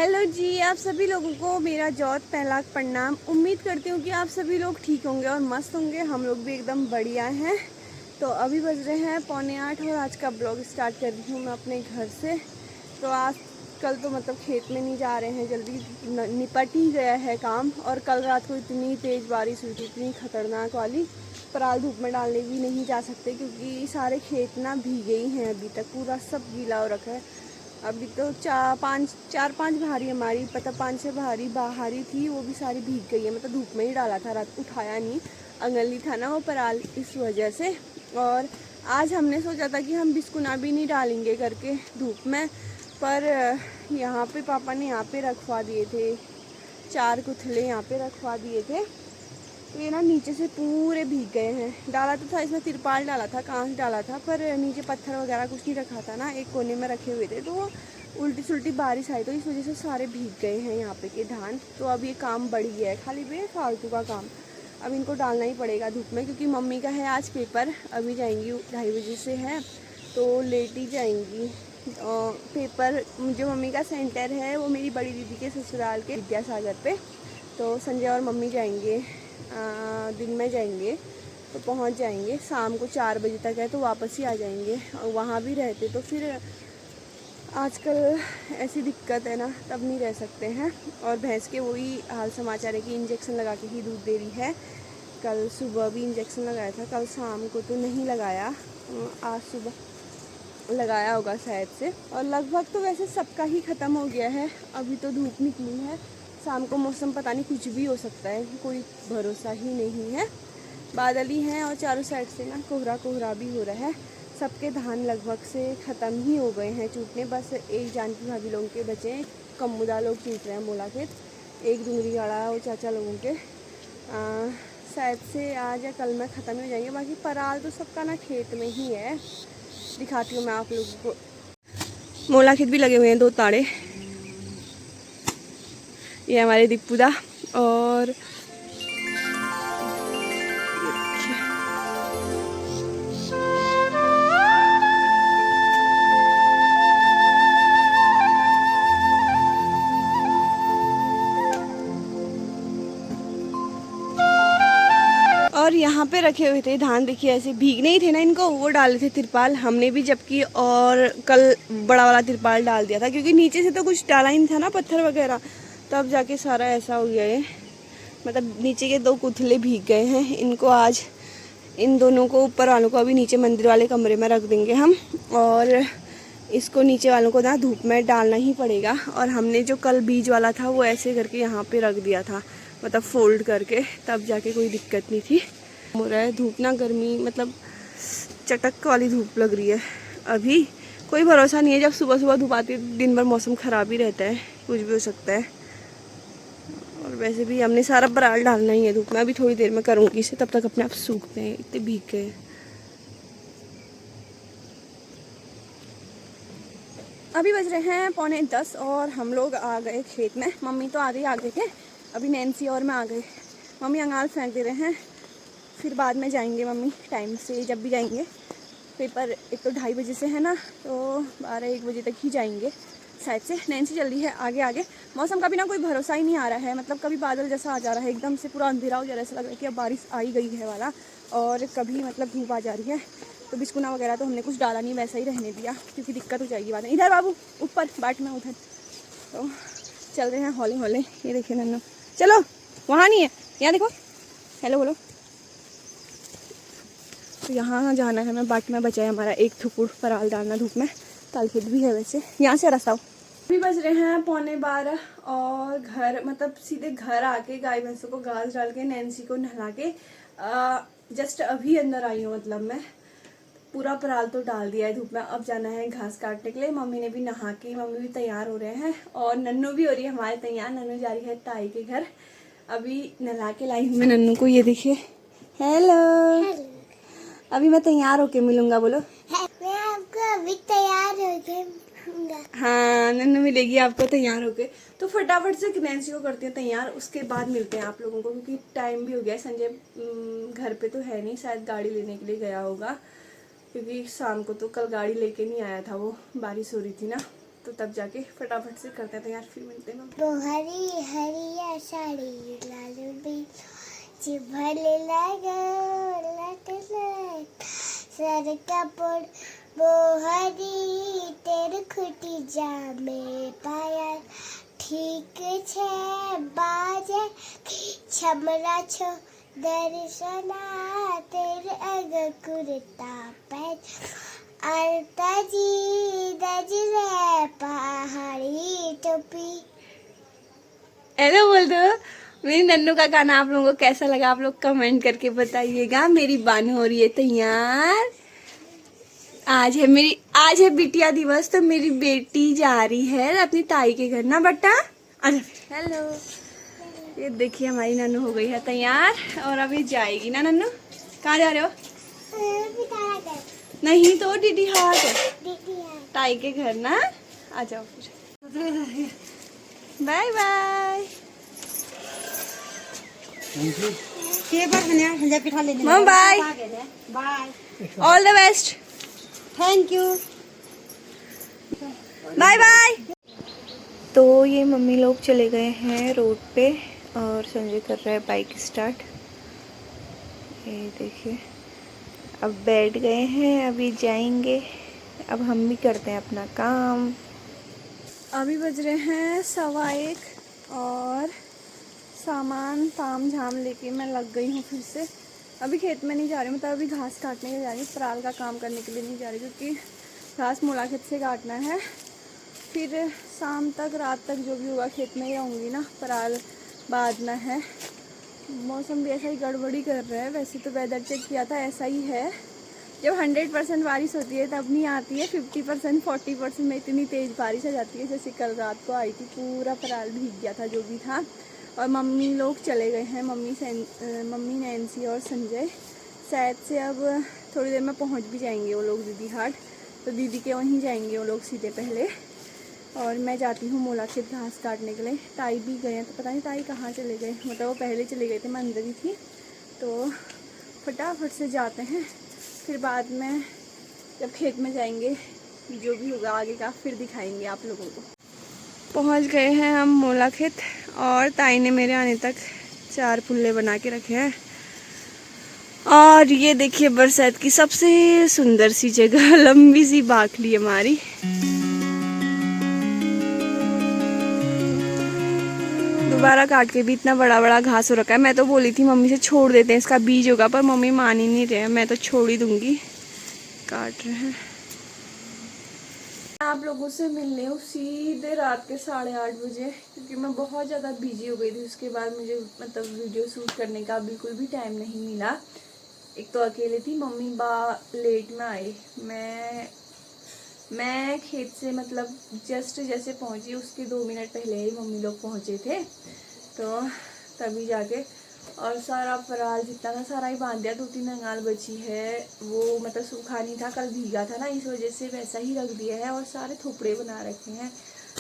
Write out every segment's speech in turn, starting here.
Hello जी, आप सभी लोगों को मेरा जौत पहला प्रणाम। उम्मीद करती हूँ कि आप सभी लोग ठीक होंगे और मस्त होंगे। हम लोग भी एकदम बढ़िया हैं। तो अभी बज रहे हैं 7:45 और आज का ब्लॉग स्टार्ट कर रही हूँ मैं अपने घर से। तो आज कल तो मतलब खेत में नहीं जा रहे हैं, जल्दी निपट ही गया है काम। और कल रात को इतनी तेज़ बारिश हुई थी, इतनी खतरनाक वाली। पराल धूप में डालने भी नहीं जा सकते क्योंकि सारे खेत ना भीगे ही हैं। अभी तक पूरा सब गीला हो रखा है। अभी तो चार पाँच भारी हमारी, पता 5-6 भारी बाहरी थी, वो भी सारी भीग गई है। मतलब धूप में ही डाला था, रात उठाया नहीं, अंगली था ना वो पराल, इस वजह से। और आज हमने सोचा था कि हम बिस्कुना भी नहीं डालेंगे करके धूप में, पर यहाँ पे पापा ने यहाँ पे रखवा दिए थे 4 कुथले, यहाँ पे रखवा दिए थे। तो ये ना नीचे से पूरे भीग गए हैं। डाला तो था इसमें, तिरपाल डाला था, कांच डाला था, पर नीचे पत्थर वगैरह कुछ नहीं रखा था ना, एक कोने में रखे हुए थे। तो वो उल्टी सुल्टी बारिश आई तो इस वजह से सारे भीग गए हैं यहाँ पे के धान। तो अब ये काम बढ़ गया है, खाली बेफालतू का काम। अब इनको डालना ही पड़ेगा धूप में क्योंकि मम्मी का है आज पेपर। अभी जाएंगी 2:30 बजे से है, तो लेट ही जाएंगी। पेपर जो मम्मी का सेंटर है वो मेरी बड़ी दीदी के ससुराल के विद्यासागर पे। तो संजय और मम्मी जाएंगे, दिन में जाएंगे तो पहुंच जाएंगे। शाम को 4 बजे तक है तो वापस ही आ जाएंगे। और वहाँ भी रहते तो फिर आजकल ऐसी दिक्कत है ना, तब नहीं रह सकते हैं। और भैंस के वही हाल समाचार है कि इंजेक्शन लगा के ही दूध दे रही है। कल सुबह भी इंजेक्शन लगाया था, कल शाम को तो नहीं लगाया, आज सुबह लगाया होगा शायद से। और लगभग तो वैसे सबका ही ख़त्म हो गया है। अभी तो धूप निकली है, शाम को मौसम पता नहीं, कुछ भी हो सकता है, कोई भरोसा ही नहीं है। बादल ही हैं और चारों साइड से ना कोहरा कोहरा भी हो रहा है। सबके धान लगभग से ख़त्म ही हो गए हैं चूटने, बस एक जानकी भाभी लोगों के बचे, कम्मुदा लोग चूट रहे हैं मोला खेत, एक डूंगरी गाड़ा वो चाचा लोगों के। शायद से आज या कल में ख़त्म हो जाएंगे। बाकी पराल तो सबका ना खेत में ही है। दिखाती हूँ मैं आप लोगों को। मोला खेत भी लगे हुए हैं 2 ताड़े। ये हमारे दीपूदा। और और यहाँ पे रखे हुए थे धान, देखिए ऐसे भीगने ही थे ना इनको, वो डाले थे तिरपाल हमने भी, जबकि और कल बड़ा वाला तिरपाल डाल दिया था क्योंकि नीचे से तो कुछ डाला ही नहीं था ना, पत्थर वगैरह, तब जाके सारा ऐसा हो गया है। मतलब नीचे के 2 कुथले भीग गए हैं। इनको आज इन दोनों को, ऊपर वालों को अभी नीचे मंदिर वाले कमरे में रख देंगे हम, और इसको नीचे वालों को ना धूप में डालना ही पड़ेगा। और हमने जो कल बीज वाला था वो ऐसे करके यहाँ पे रख दिया था, मतलब फोल्ड करके, तब जाके कोई दिक्कत नहीं थी। हो रहा है धूप ना, गर्मी मतलब चटक वाली धूप लग रही है। अभी कोई भरोसा नहीं है, जब सुबह सुबह धूप आती है दिन भर मौसम ख़राब ही रहता है, कुछ भी हो सकता है। और वैसे भी हमने सारा पराल डालना ही है धूप में। अभी थोड़ी देर में करूँगी इसे, तब तक अपने आप सूखते हैं, इतने भीग गए। अभी बज रहे हैं 9:45 और हम लोग आ गए खेत में। मम्मी तो आधे ही आ गए थे, अभी नैन्सी और मैं आ गए। मम्मी अंगाल फेंक दे रहे हैं, फिर बाद में जाएंगे मम्मी टाइम से, जब भी जाएंगे। पेपर एक तो 2:30 बजे से है ना, तो 12-1 बजे तक ही जाएंगे शायद से। नैन्सी चल रही है आगे आगे। मौसम का भी ना कोई भरोसा ही नहीं आ रहा है, मतलब कभी बादल जैसा आ जा रहा है, एकदम से पूरा अंधेरा हो जा रहा है, ऐसा लग रहा है कि अब बारिश आ ही गई है वाला, और कभी मतलब धूप आ जा रही है। तो बिस्कुना वगैरह तो हमने कुछ डाला नहीं, वैसा ही रहने दिया क्योंकि दिक्कत हो जाएगी बाद में। इधर बाबू, ऊपर बाट में उधर। तो चल रहे हैं हौले हौले। ये देखिए नन्नू, चलो वहाँ नहीं है, यहाँ देखो, हेलो बोलो। तो यहाँ जाना है, मैं बाट में बचा है हमारा 1 थुपुर पराल डालना धूप में। तालखेत भी है वैसे, यहाँ से रास्ता। अभी बज रहे हैं 11:15 और घर मतलब सीधे घर आके गाय भैंसों को घास डाल के नैन्सी को नहला के जस्ट अभी अंदर आई हूँ। मतलब मैं पूरा पराल तो डाल दिया है धूप में। अब जाना है घास काटने के लिए। मम्मी ने भी नहा के, मम्मी भी तैयार हो रहे हैं और नन्नू भी हो रही है हमारे तैयार। नन्नू जा रही है ताई के घर। अभी नहला के लाई हूँ मैं नन्नू को, ये देखिए। हेलो, अभी मैं तैयार होके मिलूंगा, बोलो। मैं आपको अभी तैयार होके मिलूंगा। हाँ, नन्नू मिलेगी आपको तैयार होके। तो फटाफट से नैन्सी को करती हूँ तैयार, उसके बाद मिलते हैं आप लोगों को क्योंकि टाइम भी हो गया है। संजय घर पे तो है नहीं, शायद गाड़ी लेने के लिए गया होगा क्योंकि शाम को तो कल गाड़ी लेके नहीं आया था, वो बारिश हो रही थी ना। तो तब जाके फटाफट से करते हैं तैयार, फिर मिलते हैं। वो हरी हरिया साड़ी लाल भी भले लगो लट लट सर कपड़ वो हरी तेरे खुटी जामे पाया ठीक छे बाजे छमरा छो दर्शना तेरे अग कुर्ता पैर अलता जी दजरे पहाड़ी टोपी। हेलो बोल दो। मेरी नन्नू का गाना आप लोगों को कैसा लगा, आप लोग कमेंट करके बताइएगा। मेरी बानू हो रही है तैयार। आज है बिटिया दिवस, तो मेरी बेटी जा रही है अपनी ताई के घर ना बट्टा। अच्छा हेलो, ये देखिए हमारी नन्नू हो गई है तैयार और अभी जाएगी ना। नन्नू कहाँ जा रहे हो? नहीं तो दीदी हाथ ताई के घर ना। आ जाओ फिर, bye bye. Mum bye, all the best, thank you. Bye bye. तो ये मम्मी लोग चले गए हैं रोड पे और संजय कर रहा है बाइक स्टार्ट। ये देखिए अब बैठ गए हैं, अभी जाएंगे। अब हम भी करते हैं अपना काम। अभी बज रहे हैं 1:15 और सामान ताम झाम लेके मैं लग गई हूँ फिर से। अभी खेत में नहीं जा रही, मतलब अभी घास काटने के लिए जा रही हूँ, पराल का काम करने के लिए नहीं जा रही, क्योंकि घास मूला खेत से काटना है। फिर शाम तक रात तक जो भी होगा खेत में ही रहूँगी ना, पराल बांधना है। मौसम भी ऐसा ही गड़बड़ी कर रहा है। वैसे तो वेदर चेक किया था, ऐसा ही है। जब 100% बारिश होती है तब नहीं आती है, 50% 40% में इतनी तेज़ बारिश आ जाती है। जैसे कल रात को आई थी, पूरा पराल भीग गया था जो भी था। और मम्मी लोग चले गए हैं, मम्मी नैन्सी और संजय शायद से अब थोड़ी देर में पहुंच भी जाएंगे वो लोग दीदी हाट। तो दीदी के वहीं जाएंगे वो लोग सीधे पहले, और मैं जाती हूँ मोला खेत घास काटने के लिए। ताई भी गए हैं, तो पता नहीं ताई कहाँ चले गए, मतलब वो पहले चले गए थे, मैं अंदर ही थी। तो फटाफट से जाते हैं, फिर बाद में जब खेत में जाएंगे जो भी होगा आगे का फिर दिखाएंगे आप लोगों को। पहुंच गए हैं हम मोला खेत, और ताई ने मेरे आने तक 4 पुल्ले बना के रखे हैं। और ये देखिए बरसात की सबसे सुंदर सी जगह, लंबी सी बाखली हमारी। दोबारा काट के भी इतना बड़ा बड़ा घास हो रखा है। मैं तो बोली थी मम्मी से छोड़ देते हैं, इसका बीज होगा, पर मम्मी मान ही नहीं रहे। मैं तो छोड़ ही दूंगी, काट रहे हैं। आप लोगों से मिलने हूँ सीधे रात के 8:30 बजे, क्योंकि मैं बहुत ज़्यादा बिजी हो गई थी। उसके बाद मुझे मतलब वीडियो शूट करने का बिल्कुल भी टाइम नहीं मिला। एक तो अकेले थी, मम्मी लेट में आई। मैं खेत से मतलब जस्ट जैसे पहुंची उसके 2 मिनट पहले ही मम्मी लोग पहुंचे थे, तो तभी जाके और सारा पराल जितना था सारा ही बांध दिया। 2-3 अंगाल बची है, वो मतलब सूखा नहीं था, कल भीगा था ना, इस वजह से वैसा ही रख दिया है। और सारे थोपड़े बना रखे हैं,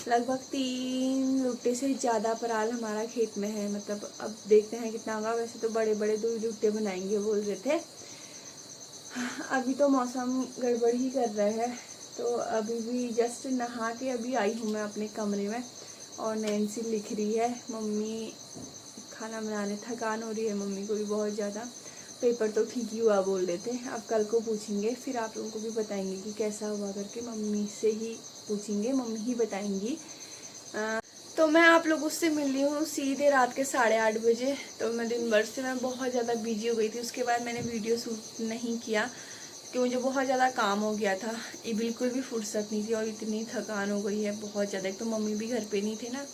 लगभग 3 लुट्टे से ज़्यादा पराल हमारा खेत में है। मतलब अब देखते हैं कितना होगा। वैसे तो बड़े बड़े 2 लुट्टे बनाएंगे बोल रहे थे। अभी तो मौसम गड़बड़ ही कर रहा है, तो अभी भी जस्ट नहा के अभी आई हूँ मैं अपने कमरे में, और नैन्सी लिख रही है। मम्मी खाना बनाने, थकान हो रही है मम्मी को भी बहुत ज़्यादा। पेपर तो ठीक ही हुआ बोल रहे थे, अब कल को पूछेंगे, फिर आप लोगों को भी बताएंगे कि कैसा हुआ करके। मम्मी से ही पूछेंगे, मम्मी ही बताएंगी। तो मैं आप लोगों से मिल रही हूँ सीधे रात के 8:30 बजे। तो मैं दिन भर से मैं बहुत ज़्यादा बिजी हो गई थी। उसके बाद मैंने वीडियो शूट नहीं किया क्योंकि मुझे बहुत ज़्यादा काम हो गया था, ये बिल्कुल भी फुर्सत नहीं थी, और इतनी थकान हो गई है बहुत ज़्यादा। एक तो मम्मी भी घर पे नहीं थे ना,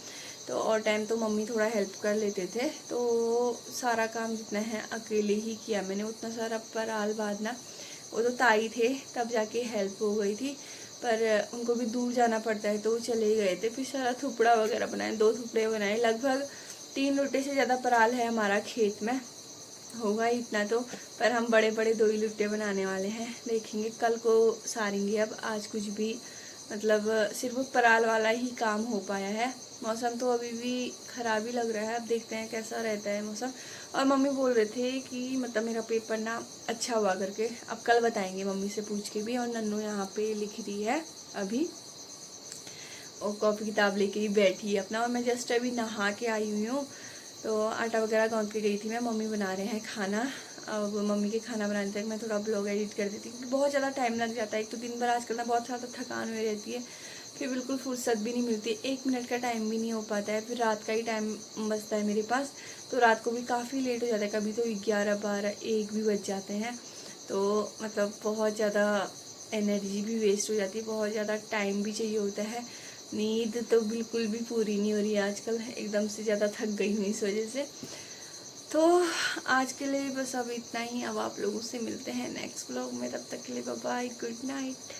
तो और टाइम तो मम्मी थोड़ा हेल्प कर लेते थे, तो सारा काम जितना है अकेले ही किया मैंने। उतना सारा पराल बांधना, वो तो ताई थे तब जाके हेल्प हो गई थी, पर उनको भी दूर जाना पड़ता है तो वो चले गए थे। फिर सारा थुपड़ा वगैरह बनाए, 2 थुपड़े बनाए। लगभग 3 लुट्टे से ज़्यादा पराल है हमारा खेत में, होगा इतना तो, पर हम बड़े बड़े 2 ही लुट्टे बनाने वाले हैं। देखेंगे कल को सारेंगे। अब आज कुछ भी मतलब सिर्फ पराल वाला ही काम हो पाया है। मौसम तो अभी भी ख़राब ही लग रहा है, अब देखते हैं कैसा रहता है मौसम। और मम्मी बोल रहे थे कि मतलब मेरा पेपर ना अच्छा हुआ करके, अब कल बताएंगे मम्मी से पूछ के भी। और नन्नू यहाँ पे लिख रही है अभी। और कॉपी किताब लेके ही बैठी है अपना। और मैं जस्ट अभी नहा के आई हुई हूँ, तो आटा वगैरह गौंद के गई थी मैं। मम्मी बना रहे हैं खाना। अब मम्मी के खाना बनाने तक मैं थोड़ा ब्लॉग एडिट कर देती हूँ, क्योंकि बहुत ज़्यादा टाइम लग जाता है। एक तो दिन भर आजकल ना बहुत ज़्यादा थकान हुई रहती है, फिर बिल्कुल फुर्सत भी नहीं मिलती, 1 मिनट का टाइम भी नहीं हो पाता है। फिर रात का ही टाइम बचता है मेरे पास, तो रात को भी काफ़ी लेट हो जाता है, कभी तो 11, 12, 1 भी बज जाते हैं। तो मतलब बहुत ज़्यादा एनर्जी भी वेस्ट हो जाती है, बहुत ज़्यादा टाइम भी चाहिए होता है। नींद तो बिल्कुल भी पूरी नहीं हो रही है आजकल, एकदम से ज़्यादा थक गई हूँ इस वजह से। तो आज के लिए बस अब इतना ही। अब आप लोगों से मिलते हैं नेक्स्ट व्लॉग में, तब तक के लिए बाय बाय, गुड नाइट।